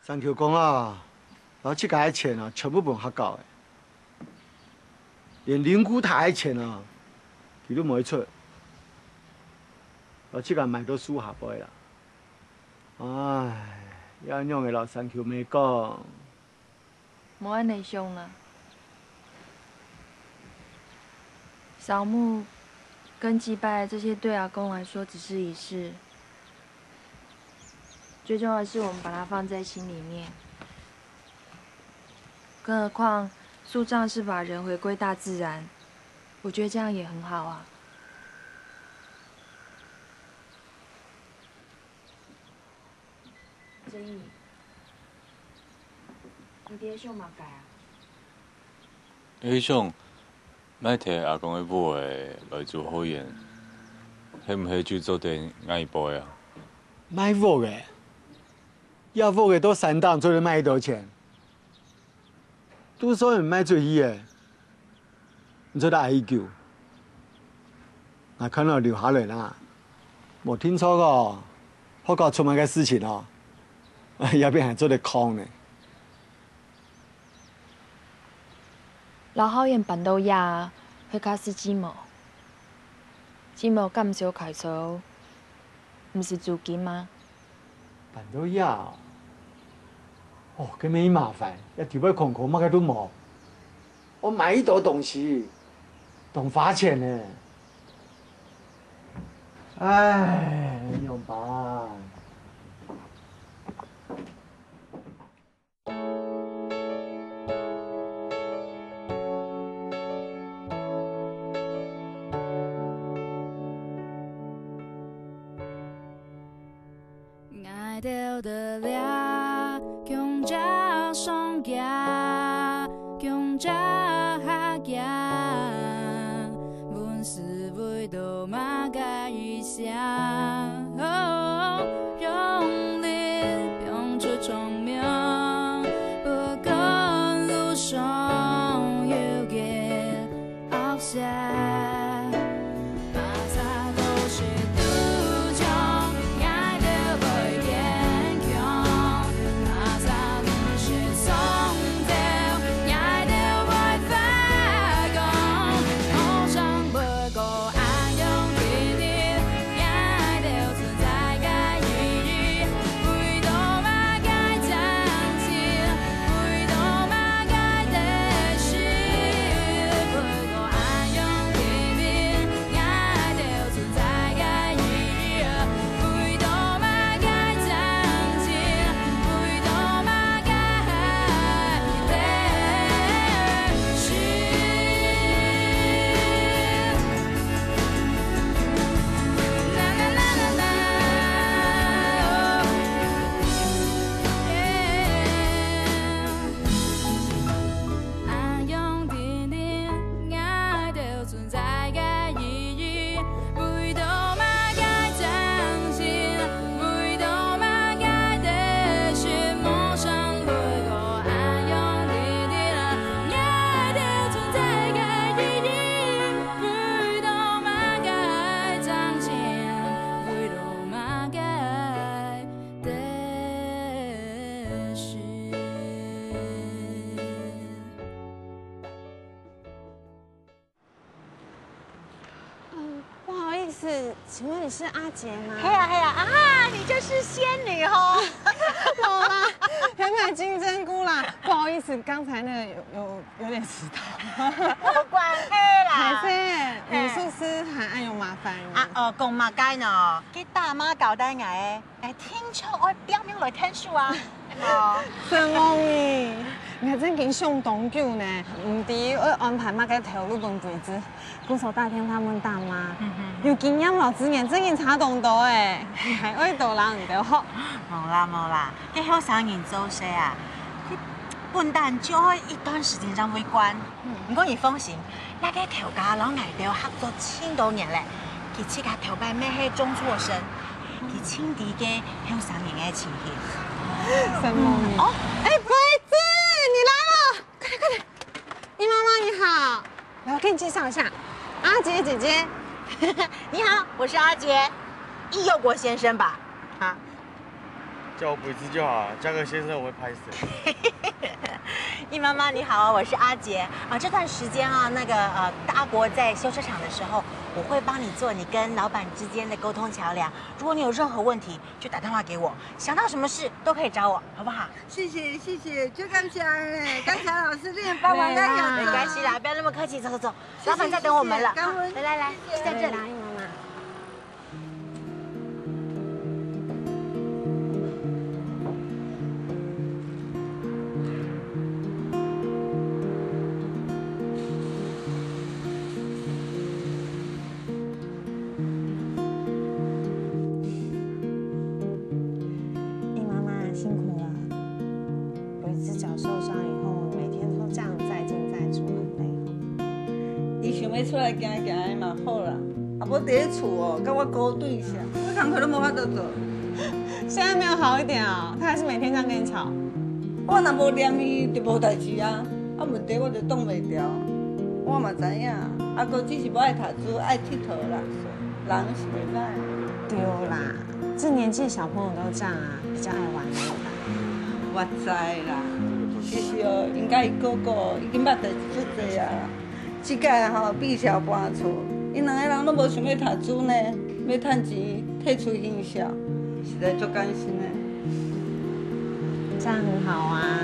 三条讲啊，老七家的钱啊，全部分学校的，连灵骨塔的钱啊，伊都没出。老七家买到书下杯啦。唉，要样的老三条没讲。无安尼凶啦。扫墓跟祭拜这些对阿公来说只是仪式，最重要的是我们把它放在心里面。更何况树葬是把人回归大自然，我觉得这样也很好啊。真义，你爹想嘛改啊？迄种莫摕阿公的母的来做好言，迄毋迄就做阵爱杯啊？卖屋的，要屋的都3档，做了卖多少钱？都说人卖最伊的，你做得阿姨救，那看到留下来啦。无听说过好搞出门个事情哦，也变还做得空呢。老好宴办到呀，迄卡是姊妹，姊妹敢少开销，毋是租金吗？办到呀，哦，咁么麻烦，要提杯空空，乜嘅都冇。我买一斗东西，懂罚钱呢。唉，怎么办？爱到得了，强者双脚，强者下行，阮是为着嘛该一声，用力拼出聪明，不管路上有个翱翔。请问你是阿杰吗？嘿呀嘿呀啊！你就是仙女哦！好啦，还买金针菇啦。不好意思，刚才那个有点迟到。没关系啦。海生，你是不是还爱有麻烦啊？讲嘛该呢？给大妈交代我的，听说我表妹来听书啊。什么咪？你还真给上东久呢？唔知我安排嘛该投入本位置，鼓手大天他们大妈，有经验老资源，真经差动多哎，还爱多人唔得好。冇啦冇啦，给后生人做事啊，笨蛋就会一段时间上会关。不过你放心，那个头家老外头合作10多年嘞，佢自家头摆咩系中辍生，佢清敌嘅后生人嘅情形。什么？哦，哎，鬼子，你来了，快点快点！姨妈妈你好，来我给你介绍一下，阿杰姐姐。你好，我是阿杰，易佑国先生吧？啊，叫我鬼子就好，加个先生我会拍死。易妈妈你好，我是阿杰啊。这段时间啊，大国在修车厂的时候，我会帮你做你跟老板之间的沟通桥梁。如果你有任何问题，就打电话给我，想到什么事都可以找我，好不好？谢谢，就感谢嘞，感谢老师你帮忙那样。没关系啦，不要那么客气，走，老板在等我们了。来，在这里。易妈妈。易妈妈辛苦了，有一只脚受伤以后，每天都这样再进再出，很累。伊想要出来行行的嘛好啦，啊无伫咧厝哦，甲我孤对一下，我工课都无法度做。现在没有好一点哦，他还是每天这样跟你吵。我若无念伊，就无代志啊。啊问题我就挡袂牢。我嘛知影，啊哥只是无爱读书，爱佚佗啦，人是袂歹。对啦，这年纪小朋友都这样啊，比较爱玩乐啦。我知啦，其实哦，因甲伊哥哥已经捌代志足济啊。即届吼毕校搬厝，因两个人都无想要读书呢，要趁钱退出乡校，实在足甘心的。这样很好啊，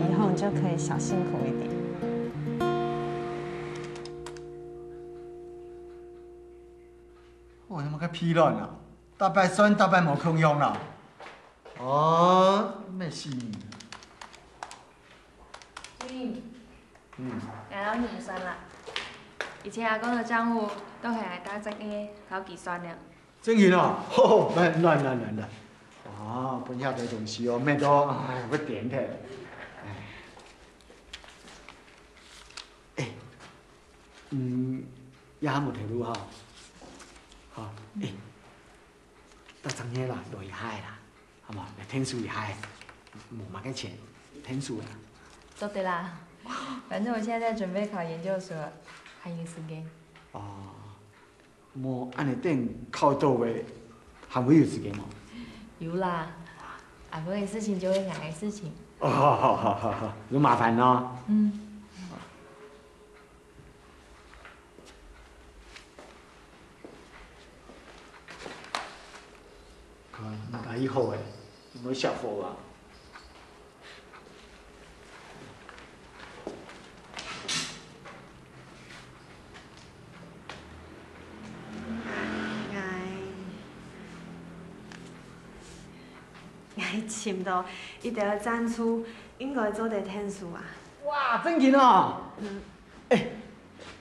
以后你就可以少辛苦一点。我他妈个疲乱啊！大拜酸，大拜冇空用啦。哦，没事。来到年生啦，以前阿公的账户都系来打这个好计算了。真嘅啊！吼，来。哦，本下啲东西哦，咩都哎，我点睇。也冇條路哈。好，到昨天啦，落一海啦，好冇？嚟聽書一海，冇乜嘅錢，聽書啦。都对啦，反正我现在在准备考研究所，还有时间。哦，冇按你等考到位，还会有時間冇？有啦，阿公的事情就会两个事情。哦，好，有麻煩咯。那以後有冇小貨啊？我簽到一定要爭取，應該做啲天數啊。哇，真勁哦！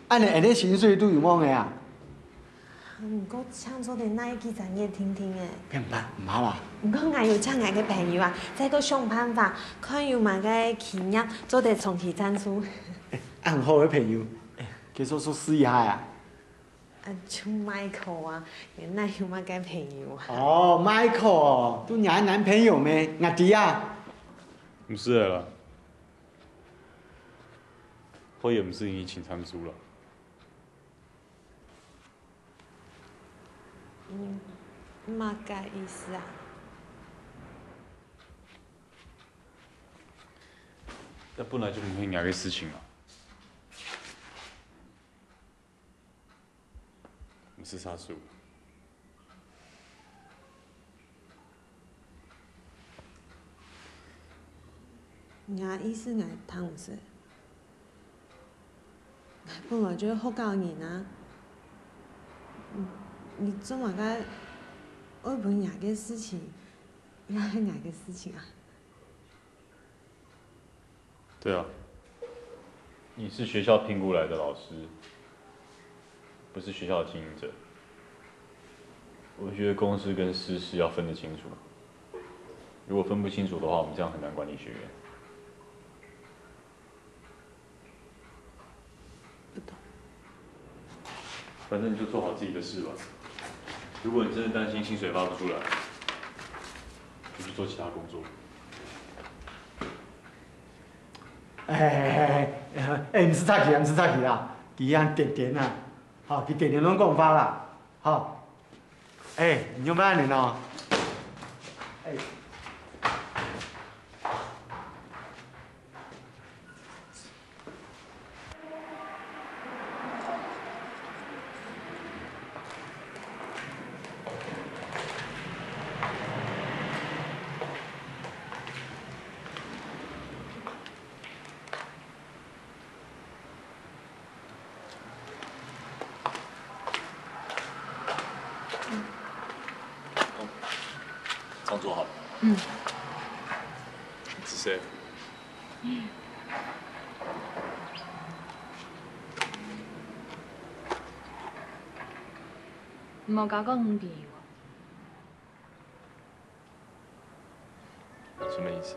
按你下啲薪水都有冇嘅啊？唔過唱做啲哪一記產業聽聽誒。唔好啊！唔過我有請我嘅朋友啊，再個想辦法，看有冇個企業做啲長期贊助。很好嘅朋友，佢說試一下啊。就 Michael 啊，原來有冇個朋友啊？哦，Michael，都你男朋友咩？阿弟啊？唔是啦，我也唔是你請參書啦。乜嘅意思啊？那本來就唔係兩個事情啦。唔是殺書。我意思係湯水，我本來就好教人啊。你做乜個愛本人嘅事情，也係我嘅事情啊？對啊，你是學校聘過來的老師，不是學校的經營者。我覺得公司跟私事要分得清楚。如果分不清楚的話，我們這樣很難管理學員。不懂。反正你就做好自己的事吧。如果你真的擔心薪水發不出來，就去做其他工作。唔是插旗啦，佢樣點啊，好，佢點攏講法啦，好，你有咩安尼咯？汤做好了。嗯。是谁？你冇甲我讲黄皮喎。什么意思？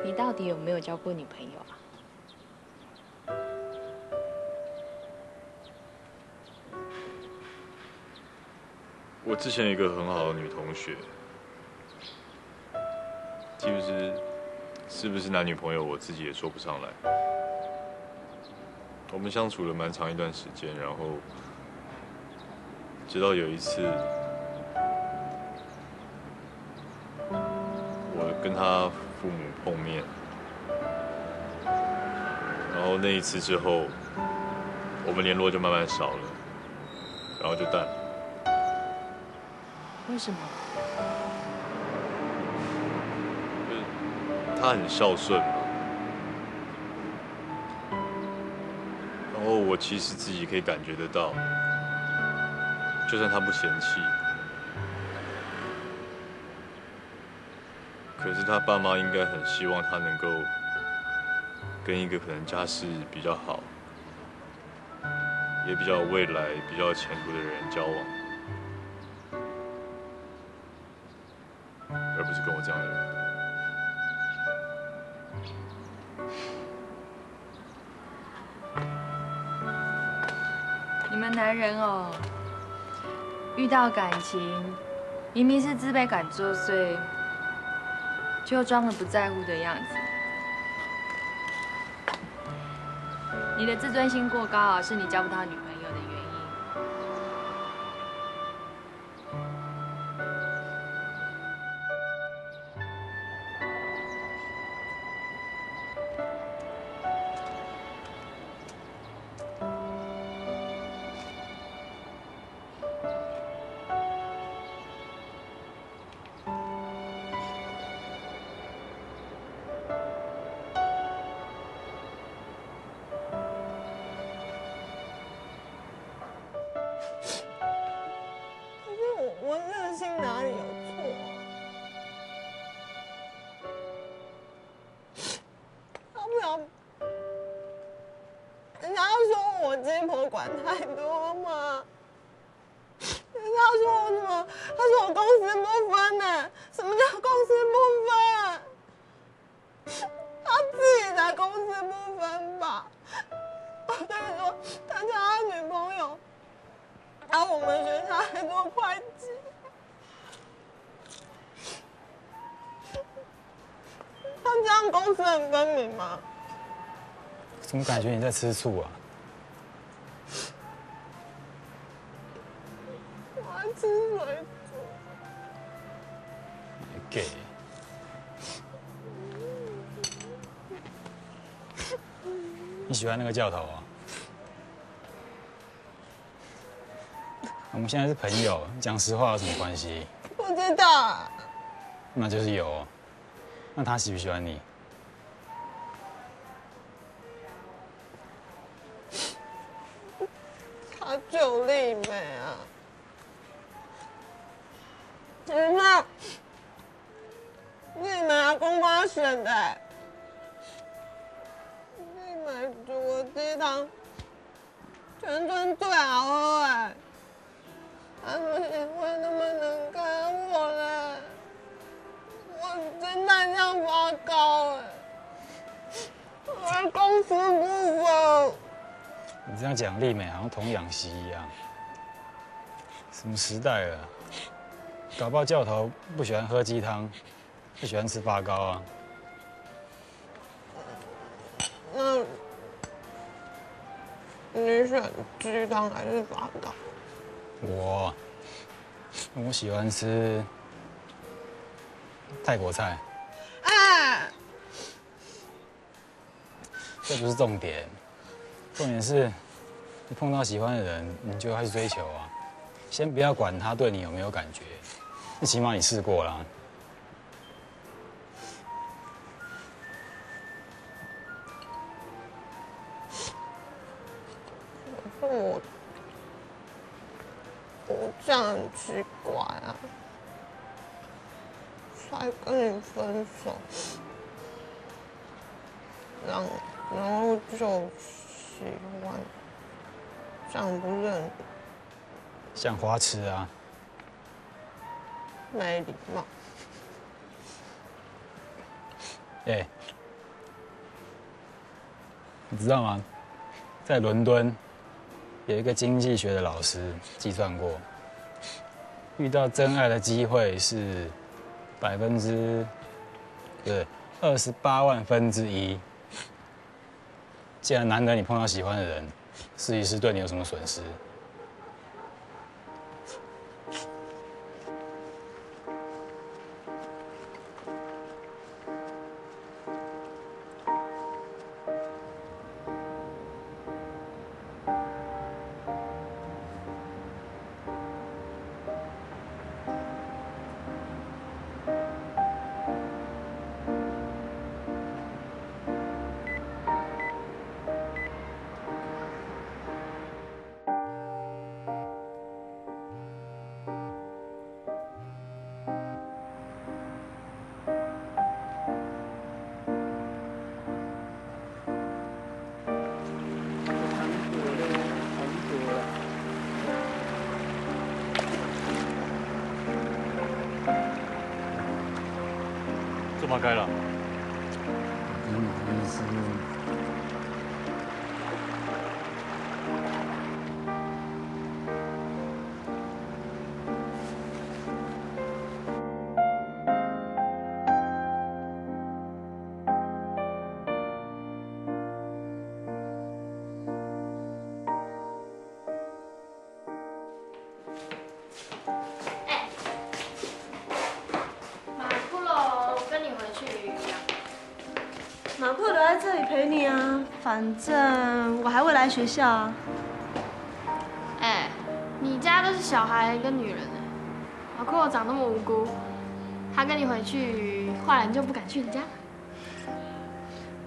你到底有没有交过女朋友啊？我之前有一个很好的女同学，是不是男女朋友，我自己也说不上来。我们相处了蛮长一段时间，然后直到有一次，我跟她父母碰面，然后那一次之后，我们联络就慢慢少了，然后就淡了。为什么？就是他很孝顺嘛，然后我其实自己可以感觉得到，就算他不嫌弃，可是他爸妈应该很希望他能够跟一个可能家世比较好，也比较有未来、比较有前途的人交往。而不是跟我这样的人。你们男人哦，遇到感情，明明是自卑感作祟，就装了不在乎的样子。你的自尊心过高啊，是你交不到女朋友的原因。我任性哪里有错啊？要不要？人家说我鸡婆管太多嘛，人家说我什么？他说我公私不分呢。什么叫公私不分？他自己才公私不分吧？我跟你说，他交他女朋友，然后我们学校还做会计。他这样公私很分明吗？怎么感觉你在吃醋啊？我爱吃水煮。给。你喜欢那个教头啊？我们现在是朋友，讲实话有什么关系？不知道啊。那就是有。那他喜不喜欢你？他就丽美啊！你看，丽美阿公帮他选的、欸。丽美煮的鸡汤，全村最好喝哎、欸！他们也会那么能看我嘞？我真的像发糕哎！我公私不分。你这样讲丽美好像童养媳一样。什么时代了？搞不好教头不喜欢喝鸡汤，不喜欢吃发糕啊。那你选鸡汤还是发糕？我喜欢吃泰国菜。哎，这不是重点，重点是，你碰到喜欢的人，你就要去追求啊。先不要管他对你有没有感觉，最起码你试过啦。这样很奇怪啊，才跟你分手，然后就喜欢，这样不是很像花痴啊！没礼貌？哎，你知道吗？在伦敦有一个经济学的老师计算过，遇到真爱的机会是28/1。既然难得你碰到喜欢的人，试一试对你有什么损失？这么该了。马库留在这里陪你啊，反正我还会来学校啊。哎，你家都是小孩跟女人呢，马库长那么无辜，他跟你回去，后来你就不敢去你家？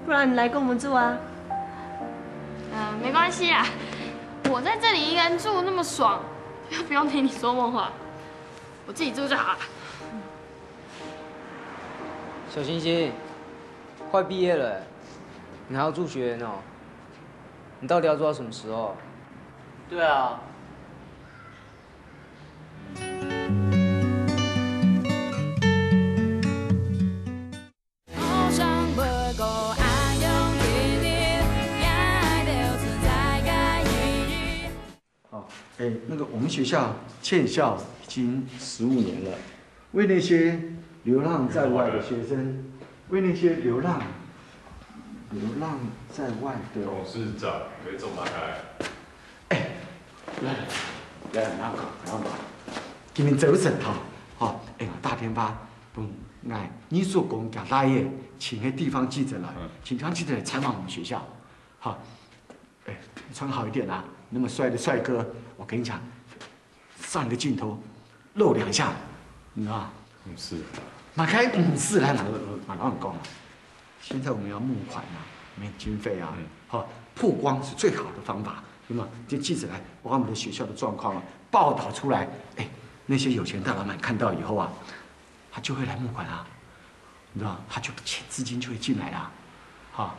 不然你来跟我们住啊？没关系啦，我在这里一个人住那么爽，又不用听你说梦话，我自己住就好了。小星星，快毕业了，你还要住学员哦？你到底要做到什么时候？对啊。好，那个我们学校建校已经15年了，为那些流浪在外的学生，为那些流浪在外的董事长可以这么开。来，让我，今天早晨哈，大天发，你所讲蒋大爷请个地方记者来，请地方记者来采访我们学校，好，穿好一点啊，那么帅的帅哥，我跟你讲，上一个镜头露2下，你知道吗？是。马开是来马上讲了，现在我们要募款啊，没经费啊，好，曝光是最好的方法。那么，这记者来把我们的学校的状况啊报道出来，那些有钱大老板看到以后啊，他就会来募款啊，你知道，他就资金就会进来啦，好，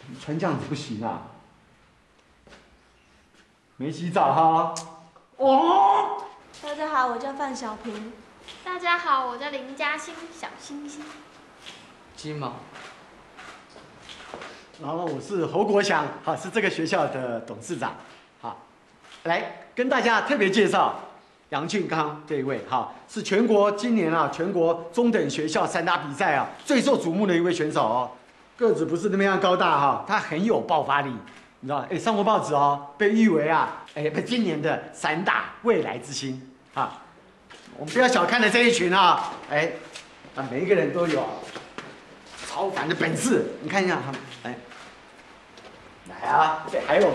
你穿这样子不行啊，没洗澡哈，哦。大家好，我叫范小平。大家好，我叫林嘉欣，小星星。金毛。然后我是侯国祥，是这个学校的董事长，来跟大家特别介绍杨俊康这一位，是全国今年全国中等学校散打比赛最受瞩目的一位选手哦，个子不是那么样高大他很有爆发力，你知道上过报纸被誉为今年的散打未来之星我们不要小看了这一群每一个人都有超凡的本事，你看一下他们，来啊，还有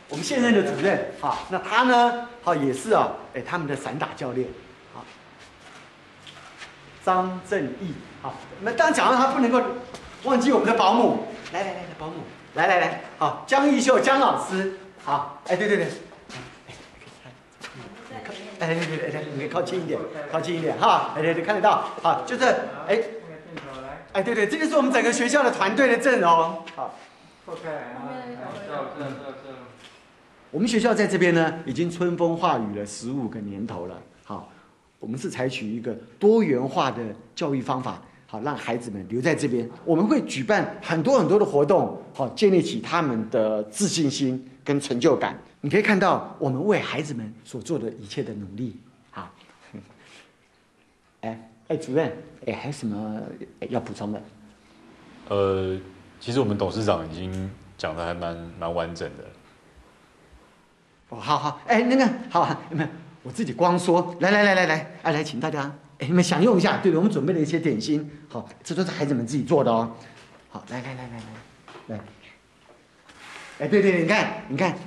我们现任的主任那他呢也是他们的散打教练张正义那当然讲到他不能够忘记我们的保姆，来保姆，来江玉秀江老师好，哎，对对对。哎，对，你可以靠近一点，靠近一点哈。哎，对，看得到。好，就是哎，对，这个是我们整个学校的团队的阵容。好。我们学校在这边呢，已经春风化雨了15个年头了。好，我们是采取一个多元化的教育方法，好让孩子们留在这边。我们会举办很多的活动，好建立起他们的自信心跟成就感。你可以看到我们为孩子们所做的一切的努力。好，主任，还有什么要补充的？其实我们董事长已经讲的还蛮完整的。哦，好，那个好，你们我自己光说，来，请大家，你们享用一下。对，我们准备了一些点心，好，这都是孩子们自己做的哦。好，来，对，你看，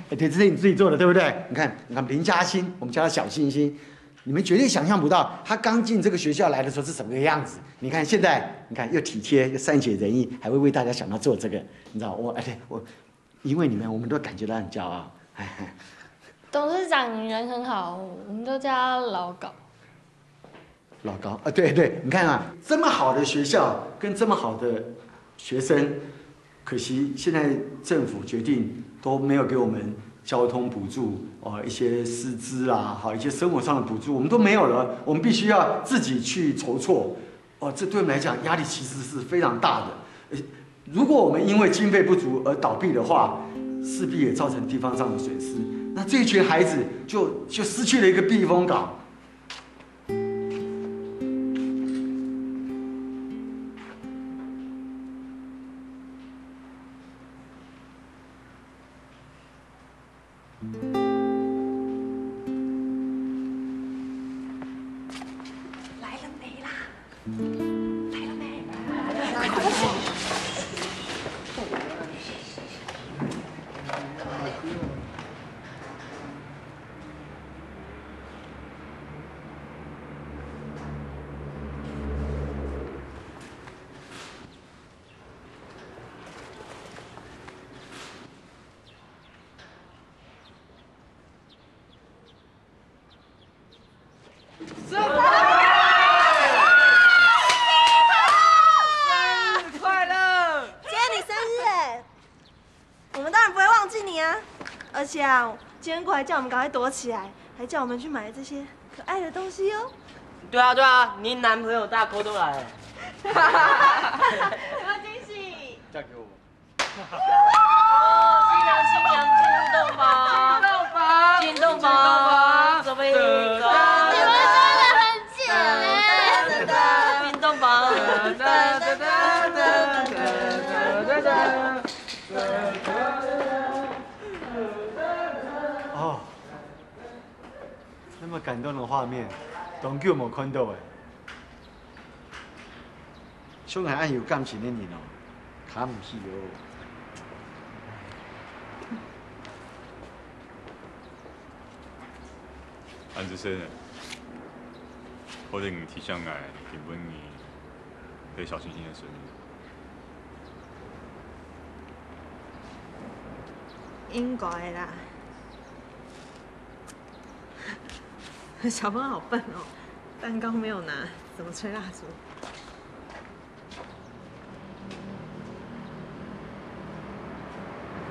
对，这是你自己做的，对不对？你看林嘉欣，我们叫他小星星，你们绝对想象不到，他刚进这个学校来的时候是什么个样子。你看现在，又体贴又善解人意，还会为大家想到做这个，你知道我因为你们，我们都感觉到很骄傲。董事长人很好，我们都叫他老高。老高啊，对，你看啊，这么好的学校跟这么好的学生，可惜现在政府决定都没有给我们交通补助一些师资啊，好一些生活上的补助，我们都没有了，我们必须要自己去筹措。这对我们来讲压力其实是非常大的。如果我们因为经费不足而倒闭的话，势必也造成地方上的损失。那这一群孩子就失去了一个避风港。来了没啦？而且啊，今天过来叫我们赶快躲起来，还叫我们去买这些可爱的东西哦。对啊，你男朋友大哥都来了。有没有惊喜？嫁给我。新娘进洞房，进洞房，准备一个。你们真的很贱哎！进洞房。那么感动的画面，当久没看到的。上海岸有感情的人哦，卡唔起哦。安之生，我哋唔提上来，原本你陪小星星的生日。应该啦。小芬好笨哦，蛋糕没有拿，怎么吹蜡烛？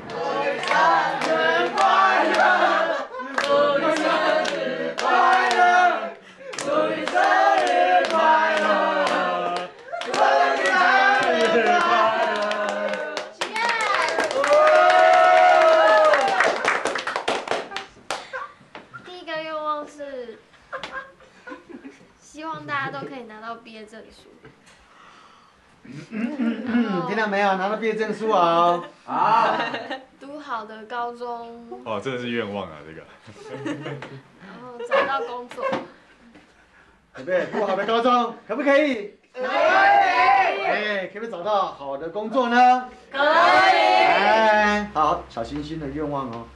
祝你生日快乐！祝你生日快乐！祝你生日快乐！祝你生日快乐！第一个愿望是，希望大家都可以拿到毕业证书。听到没有？拿到毕业证书哦。好。读好的高中。哦，真的是愿望啊，这个。然后找到工作。对不对？读好的高中可不可以？可以。可不可以找到好的工作呢？可以。好，小星星的愿望哦。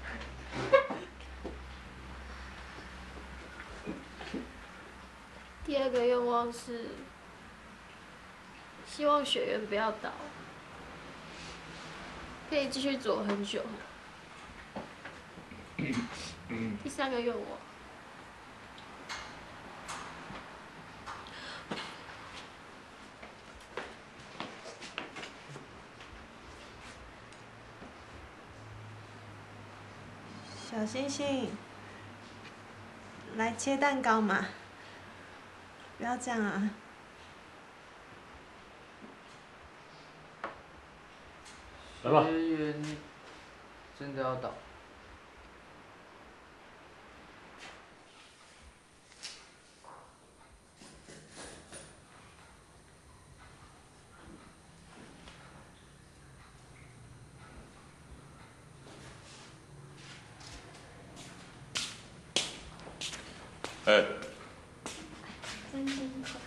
第二个愿望是，希望学院不要倒，可以继续走很久。第3个愿我。小星星，来切蛋糕嘛！不要这样啊！来吧。学员真的要倒。哎。真快。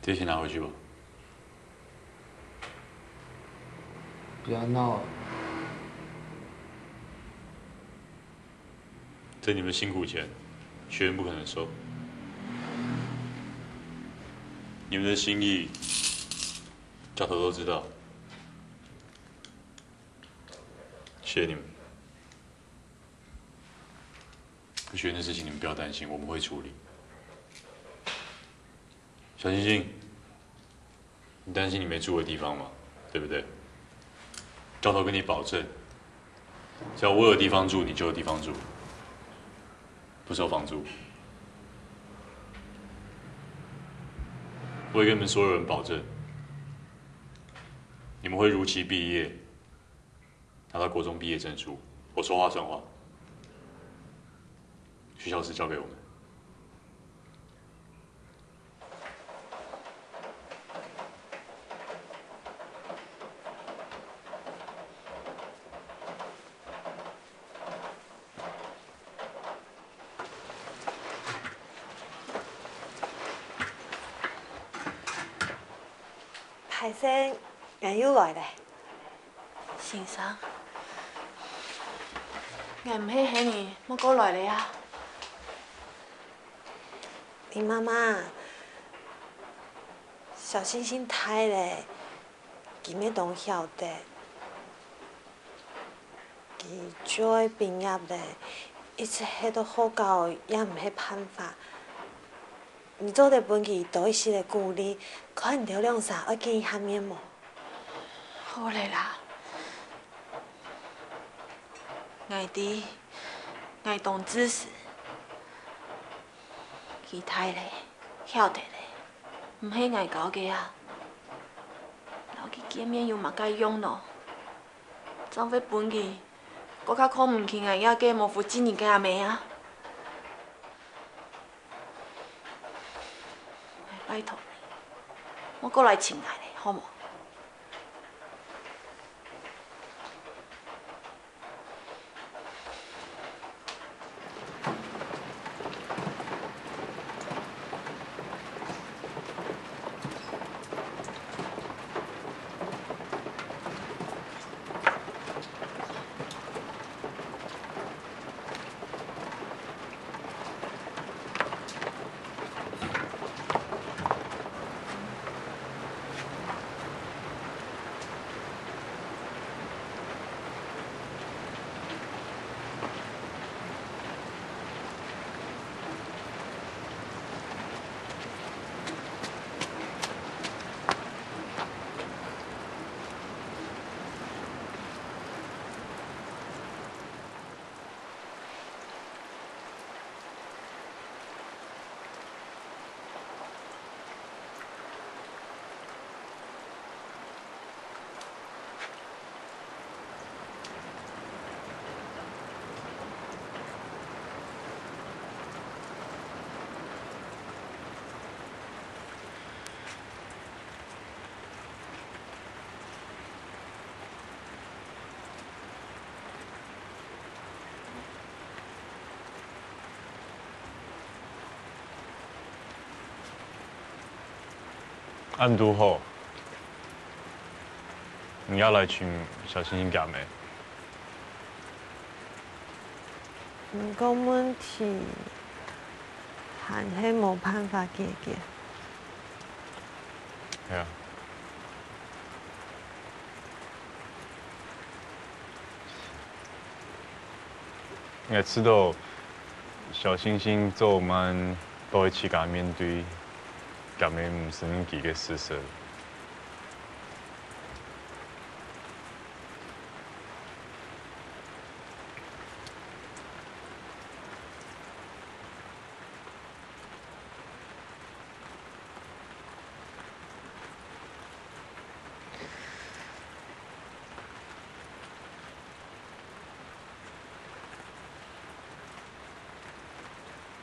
这些拿回去吧。不要闹了。这你们辛苦钱，学员不可能收。你们的心意，教头都知道。谢谢你们。学员的事情你们不要担心，我们会处理。小星星，你担心你没住的地方吗？对不对？教头跟你保证，只要我有地方住，你就有地方住，不收房租。我也跟你们所有人保证，你们会如期毕业，拿到国中毕业证书。我说话算话，学校事交给我们。海生，俺又来嘞。先生，俺唔係喺你冇過來咧啊！你妈妈，小星星太嘞，佢咩都曉得，佢做畢業嘞，一切喺度好教也唔係辦法。你做得本佢多一些嘅鼓勵，看條兩啥要見下面冇？好嘞啦，我知，我懂知識，佢太嘞，曉得嘞，唔係我搞嘅啊。留佢見面又嘛該用咯，怎會本佢，嗰較看唔起我呀嘅冇負責任嘅阿妹啊！拜託你，我過來請我嘞，好冇？按都好，你要来请小星星夹没？唔过问题，还是冇办法解决。系啊。也知道小星星做我们都一起甲面对，夹没唔是恁几个事实。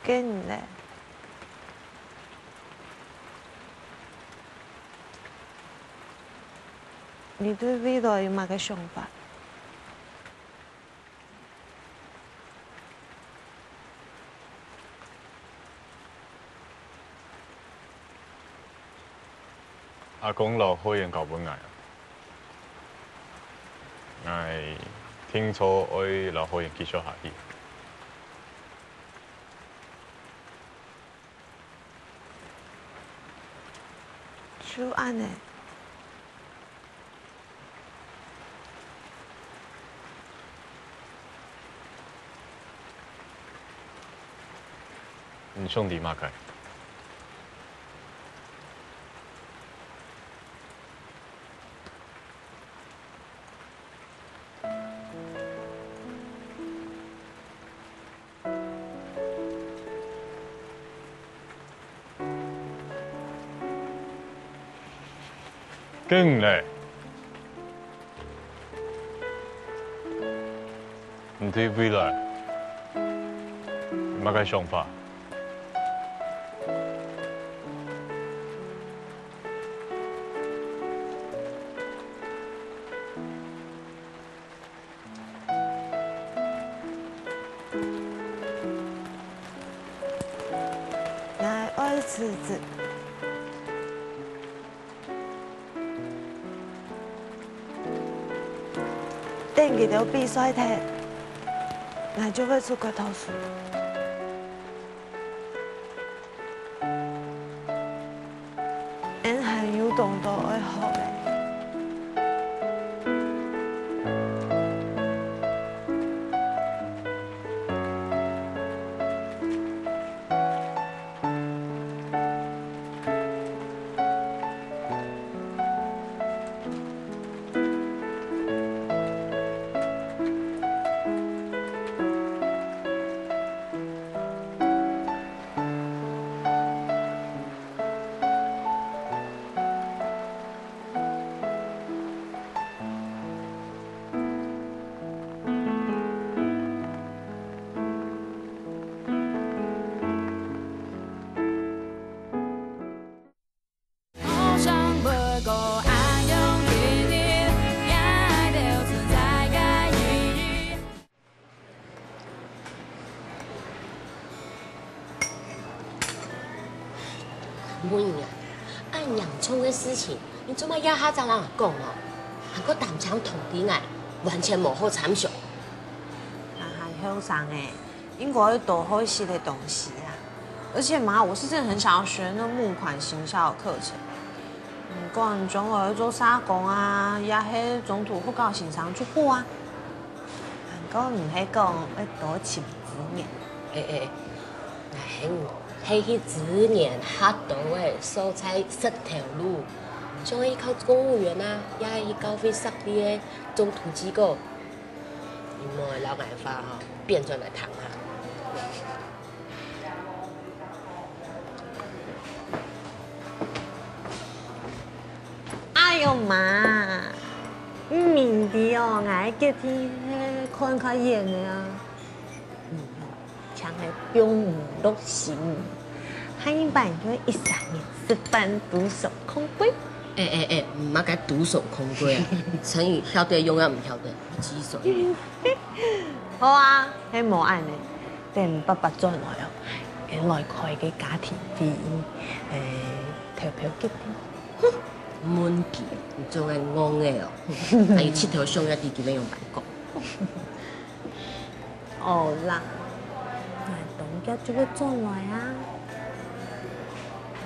给你嘞。你对未来有乜嘅想法？阿公老好人搞本爱，爱听说爱老好人继续下去。就安尼。你兄弟嘛开？更嘞，你对未来有乜嘅想法？我爱辞职。等佢條比賽睇，我就會出國讀書。俺還有動作愛學嘅。妹啊，按洋葱的事情，你做乜要下再人讲哦？韩国谈场同啲爱，完全冇好参详。还很伤哎，英国有多好些的东西啊！而且妈，我是真的很想要学那募款行销的课程。不过你总有做啥工啊，也迄总图不高兴上去好啊。不过唔系讲要多请资源。迄去资源学到的所在十条路，像去考公务员啊，也去高飞实地的总图机构，你莫老眼花吼，变转来谈下。哎呦妈！明弟哦，我今天看较严的啊。像系中午落行，汉版就13年10班独守空闺。唔好该独守空闺啊！成语晓得用啊，唔晓得己所。好啊，迄无按呢，等爸爸转来哦，原来开个家庭会议，投票决定。闷记，种个戆的哦，还有佚佗上一滴基本用白讲。哦啦，那董家就会做来啊。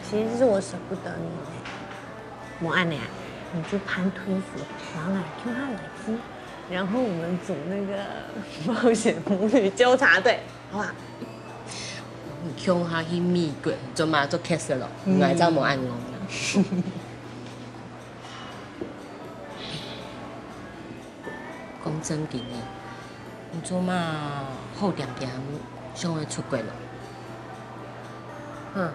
其实是我舍不得你呢。我按你啊，你就攀推子，然后来 Q 他来吃，然后我们组那个冒险母女纠察队，好吧？强下去美国，做嘛做 case 咯，唔爱走无按戆啦。讲真经诶，你做嘛好点点想要出国咯？哼。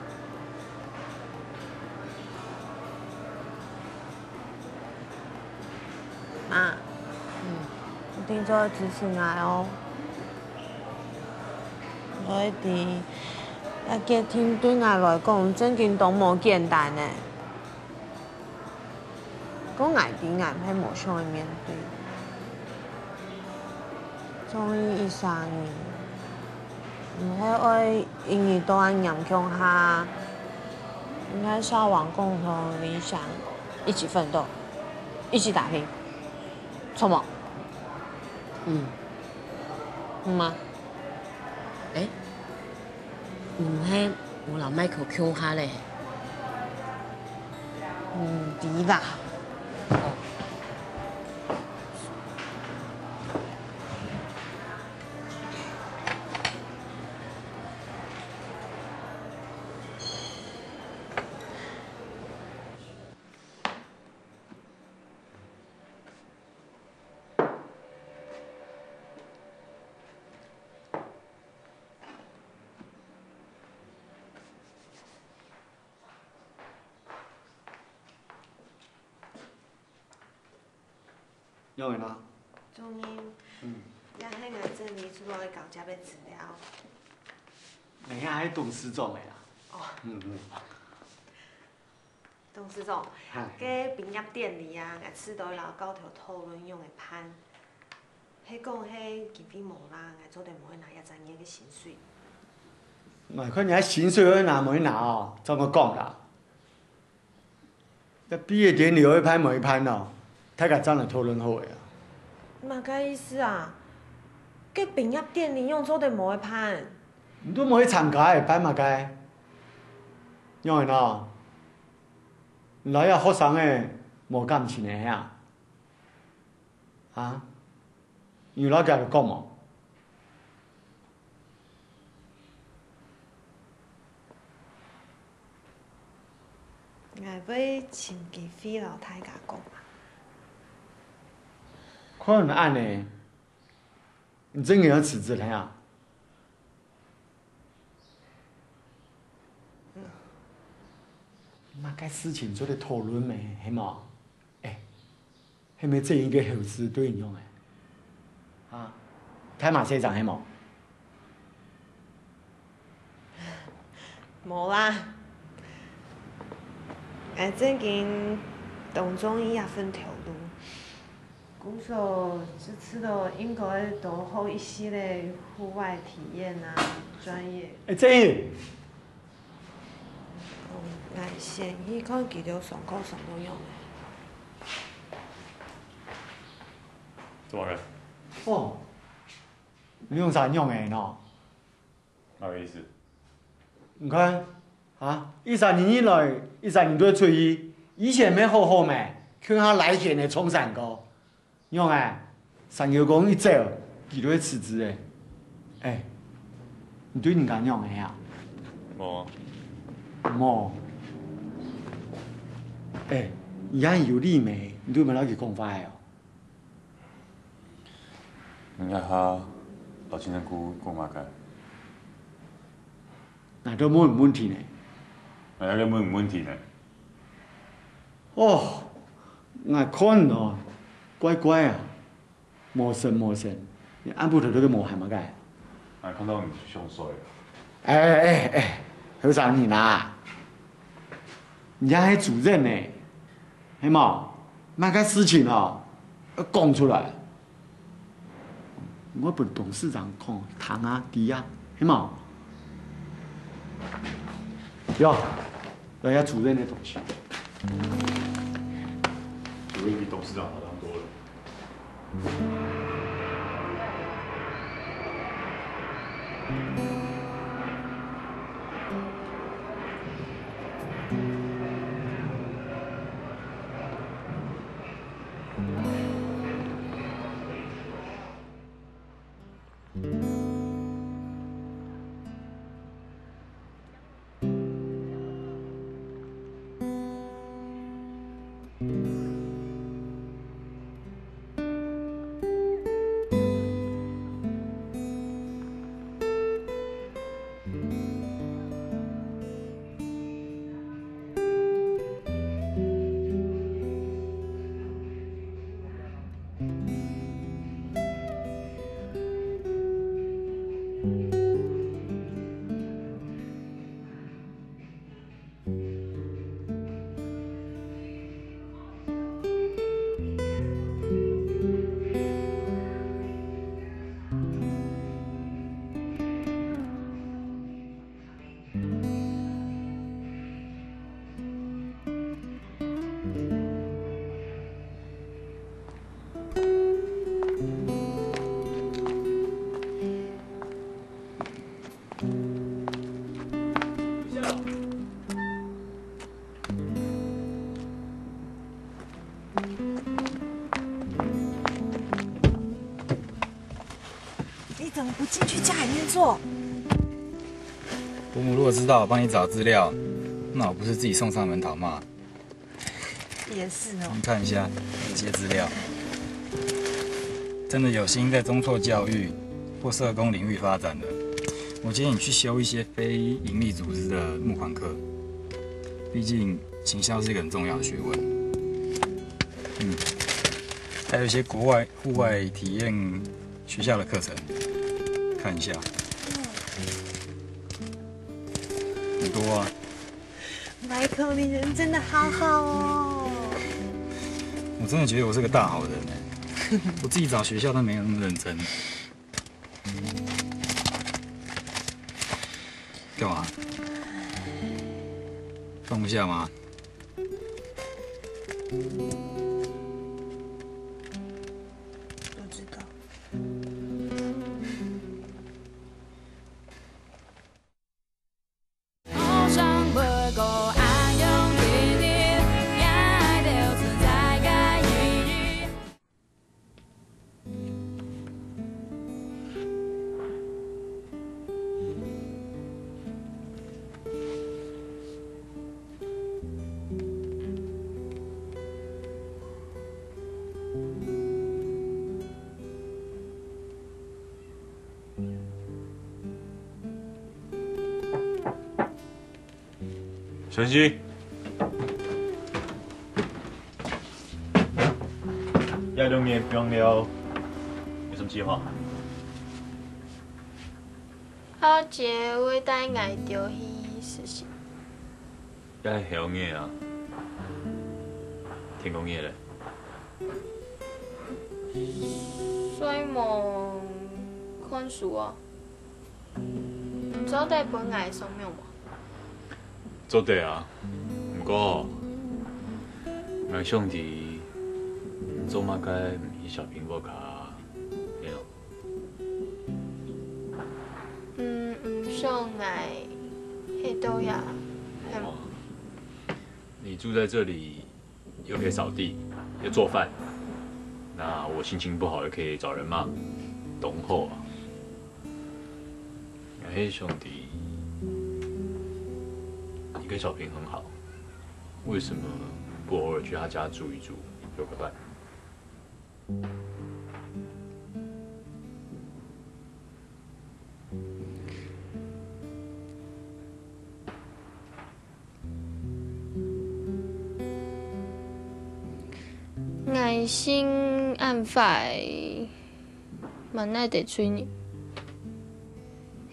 妈，一定做支持我哦。我一定要家庭对我来讲，真经都无简单呢。讲爱弟爱妹无想去面对。终于13年，唔系为因为都安严强下，应该是要往共同理想一起奋斗，一起打拼。错冇？吗？诶，唔系我老麦克强下咧。对啦。用完啦。终于，也迄个这里出来搞这边治疗。你看还董事长的啦。哦。董事长，佮毕业典礼啊，我吃到老高头讨论用的攀，迄讲迄经费无啦，我做点无去拿100年的薪水。嘛，看你还薪水要拿没拿哦？怎么讲啦？那毕业典礼有一攀没一攀哦？大家怎来讨论好的啊？嘛个意思啊？佮毕业典礼用做点无去攀。你都无去参加的攀嘛该？用的喏。来啊，学生的无感情的遐，啊？因为老家就讲嘛。我要请基飞老太家讲嘛。可能按呢，你真个要辞职了呀？嘛，该事情做得讨论咩，系嘛？系咪这一个后事对应用的？啊，太马社长系冇？无啦，最近董中医也分条路，鼓手这次的应该都好一些的户外体验啊，专业。这。来先去看几条上课上到用的。怎么了？哦，你用啥用的喏？哪个意思？你看，啊，13年以来，13年都出去，以前没好好咩，看下来钱的冲上高，用上月讲一走，伊就会辞职的。你对人家用的呀？无。无。伊遐有理没？你对没老去讲法的哦？人家哈老先生姑讲嘛个？那都冇问题呢？那个冇问题呢？哦，我看哦，乖乖啊，无神，你按不头都个无害嘛个？俺看到你凶衰了。何长你啦，人家还主任呢，系嘛？那个事情哦，要讲出来。我本董事长讲谈啊、低啊，系嘛？哟，人家主任的东西。主任比董事长好当多了。你怎么不进去家里面坐？伯母如果知道我帮你找资料，那我不是自己送上门讨骂？也是哦。你看一下这些资料，真的有心在中辍教育或社工领域发展的，我建议你去修一些非营利组织的募款课，毕竟行销是一个很重要的学问。还有一些国外户外体验学校的课程，看一下。很多啊。迈克，你人真的好好哦。我真的觉得我是个大好人哎，我自己找学校都没有那么认真。干嘛？放不下吗？不知道。晨曦，要留面不用聊，有什么计划？好一个伟大爱着去实习。要晓嘢啊，天公嘢咧。所以望看书啊，唔走在本爱上面无？做对啊，不过俺兄弟做嘛该唔去小苹果卡，对咯？唔想爱迄倒呀，你住在这里，又可以扫地，又做饭，那我心情不好又可以找人骂，懂后啊？哎，兄弟。你跟小平很好，为什么不偶尔去他家住一住，有个伴？爱心案法蛮爱得催你，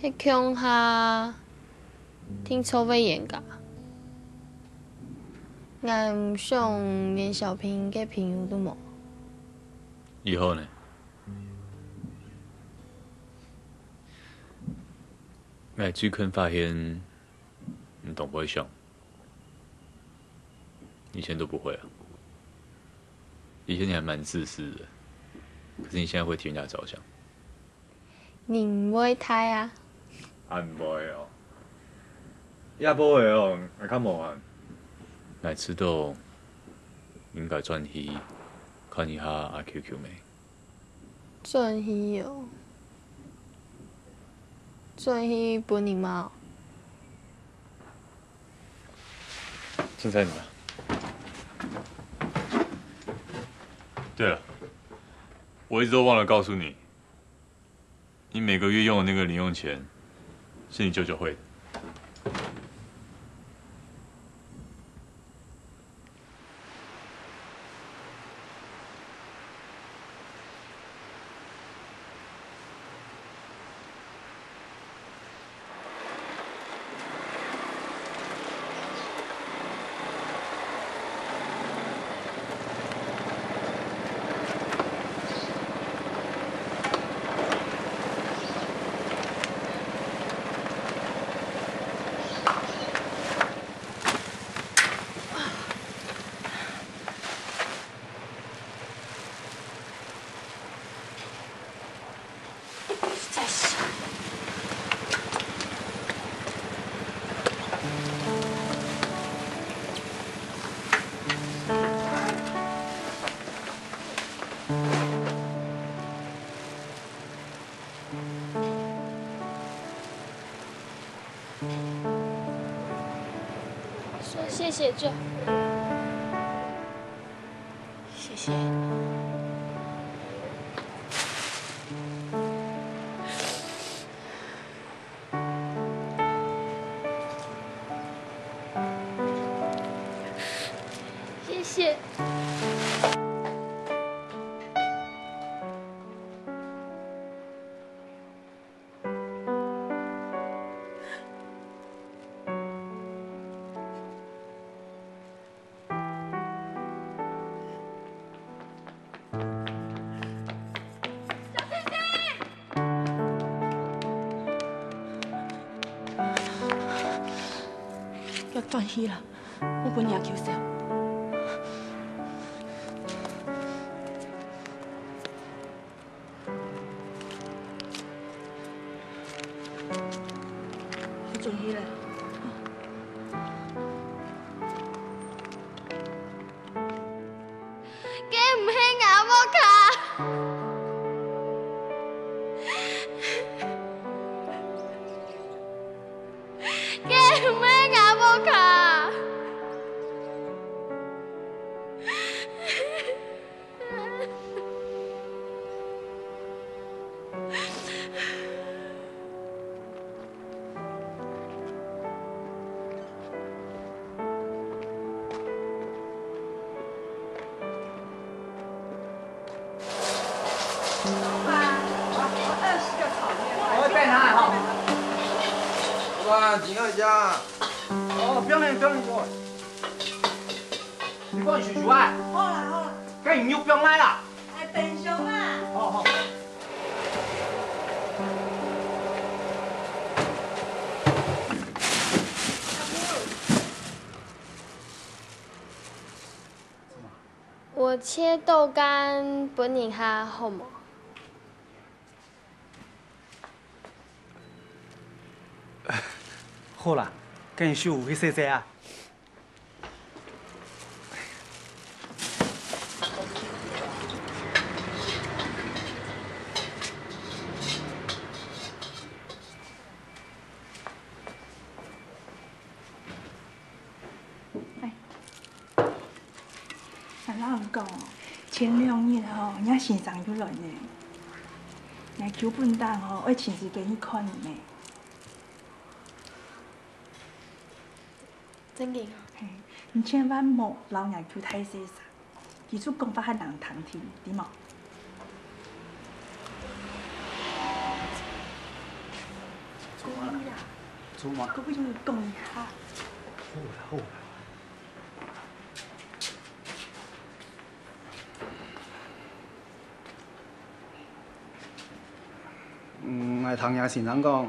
迄腔下听粗尾严格。我唔想连小平嘅朋友都冇。以后呢？我最近发现，你懂不会想，以前都不会啊。以前你还蛮自私的，可是你现在会替人家着想。你唔会睇啊？啊，唔会哦。也无会哦，还较无啊。乃知道应该转去看一下阿 QQ 没？转去哦，转去本人嘛。现在你吧。对了，我一直都忘了告诉你，你每个月用的那个零用钱，是你舅舅汇的。说谢谢就。谢谢。谢谢。要断气了，我本也求笑。要断气了。给唔起牙木卡。给唔起牙木卡。我带拿哈。老板，钱在家。哦，不用了，不用了。你帮叔叔啊？好啦好啦，跟唔要不用来啦。哎，等上啦。好好。我切豆干本人下好冇？好啦，跟叔父去洗洗啊。老人讲哦，前2日吼，人家身上有人呢，人求笨蛋吼，要亲自给你看呢。真嘅？嘿，你千万莫老人求太细啥，其实讲法较人通听，对冇？做嘛啦？做嘛？各位就讲一下。好啦好啦。我同爷先生讲，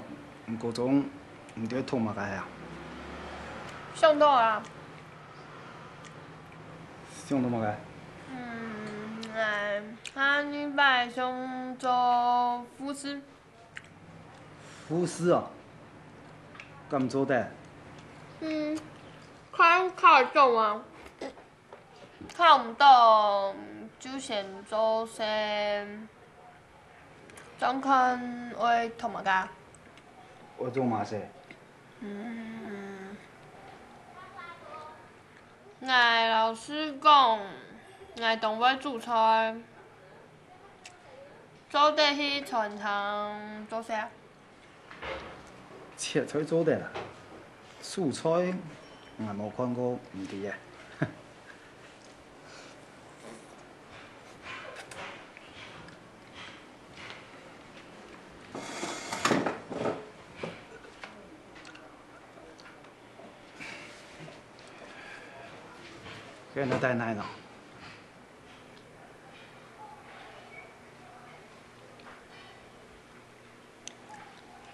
高中唔对痛嘛个呀？上到啊。上到嘛个？他礼拜想做护士。护士哦，敢做得？看考得中啊，考唔到就先做先，总看会同埋家。我做嘛事？我老师讲，我当会煮菜，做得去菜场做啥？切菜做得啦，素菜我冇看过，唔知啊。跟着带奶呢。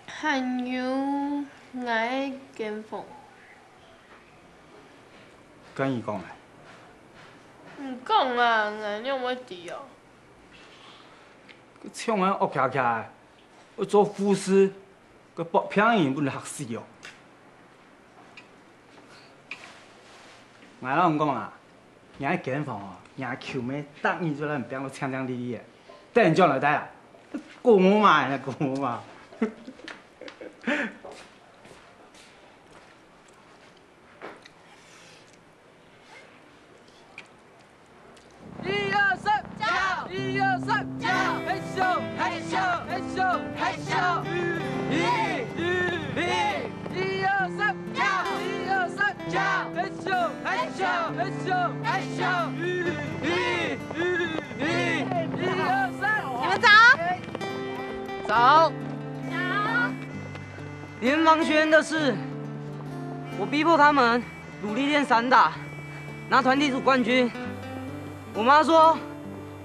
还有我健房。跟伊讲嘞。唔讲啊，我两要治哦。佢唱完恶徛徛，要做护士，佢搏拼伊不能吓死哦。我老唔讲啦，人喺健房哦，人求咩答应咗咱唔变到强强烈烈嘅，等人将来带啦，过嘛呀过嘛。1、2、3，加！1、2、3，加！嘿咻，嘿咻，嘿咻，嘿咻！1、2、3，加！1、2、3，加！嘿咻，嘿咻，嘿咻，嘿咻！1、2、3，你们走。走。联防学院的事，我逼迫他们努力练散打，拿团体组冠军。我妈说，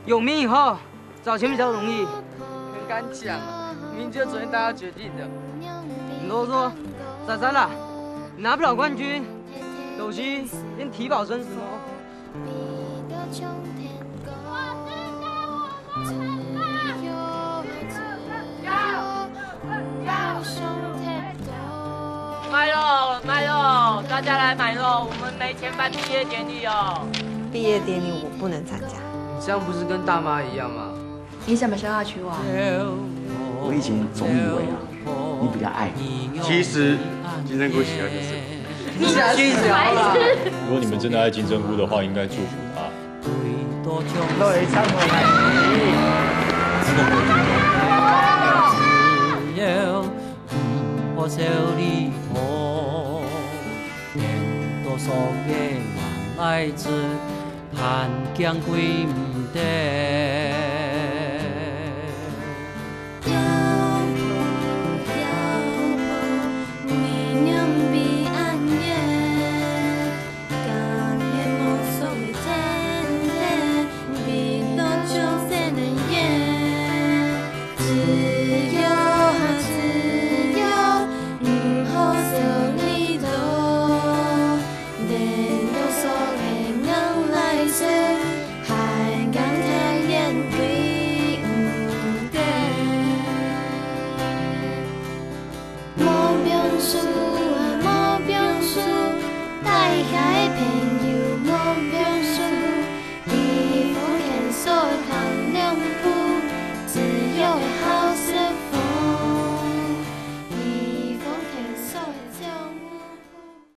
有名以后找钱比较容易。很敢讲啊，明明就昨天大家决定的。你啰嗦，咋咋啦？你拿不了冠军，有期连体保生死哦。买肉，买肉，大家来买肉，我们没钱办毕业典礼哦。毕业典礼我不能参加。你这样不是跟大妈一样吗？你什么时候要娶我？我以前总以为啊，你比较爱我。其实金针菇喜欢的是你下去聊了。如果你们真的爱金针菇的话，应该祝福他。来唱我来。可笑里头，人多少个人来自汉江归唔得。